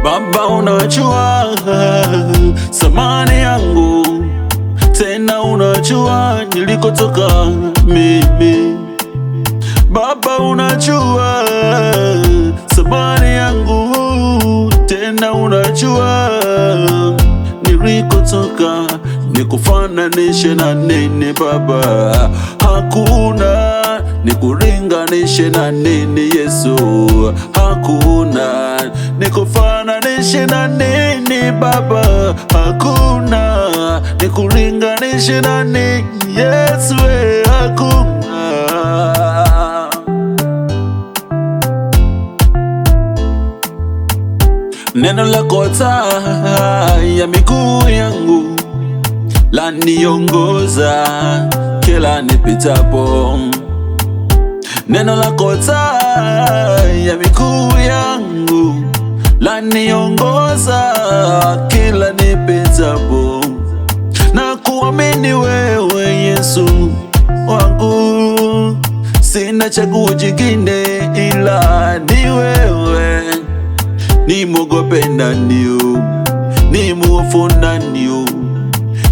Baba, unajua thamani yangu, tena unajua nilikotoka mimi. Baba, unajua thamani yangu, tena unajua nilikotoka. Nikufananishe na nini Baba? Hakuna. Nikulinganishe na nini Yesu? Hakuna. Nikufananishe na nini Baba? Hakuna. Nikulinganishe na nini Yesu? Hakuna. Neno lako taa ya miguu yangu, laniongoza kila nipitapo. Neno lako taa ya miguu yangu, laniongoza kila nipitapo. Na kuamini wewe Yesu wangu, sina chaguo jingine ila ni wewe. Nimwogope nani? Nimhofu nani?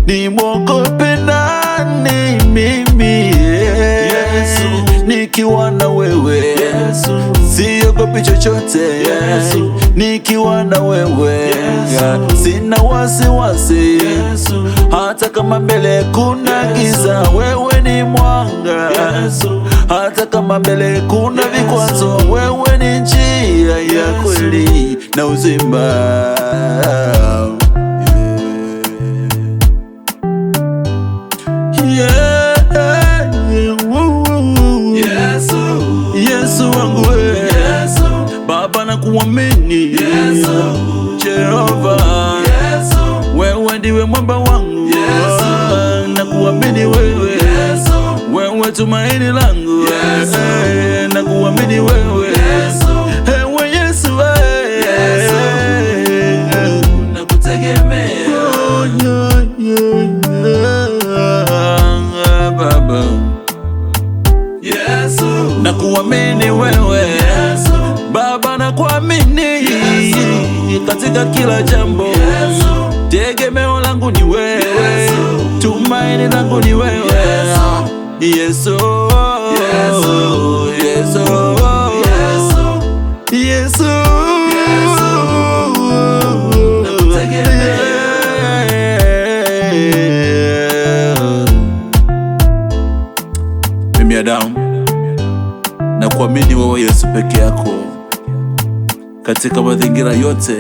Nimwogope nani mimi? Yesu, nikiwa na wewe Yesu, siogopi chochote Yesu. Nikiwa na wewe Yesu, sina wasiwasi Yesu. Hata kama mbele kuna giza, wewe ni mwanga Yesu. Hata kama mbele kuna vikwazo, wewe ni njia ya kweli na uzima. Yesu wangu Yesu, Baba nakuamini Yesu, Jehova Yesu, wewe ndiwe mwamba wangu Yesu, nakuamini wewe Yesu, wewe tumaini langu Yesu, nakuamini wewe Yesu, ewe Yesu Yesu, nakutegemea Baba Yesu, nakuamini wewe Yesu, Baba nakuamini Yesu, katika kila jambo Yesu, tegemeo langu ni wewe Yesu, tumaini langu ni wewe Yesu, Yesu, Yesu, Yesu, Yesu, nakutegemea. Mimi Adamu na kuamini wewe Yesu peke yako katika mazingira yote.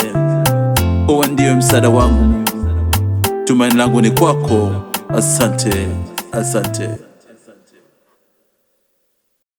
Wewe ndiye msaada wangu, tumaini langu ni kwako. Asante, asante.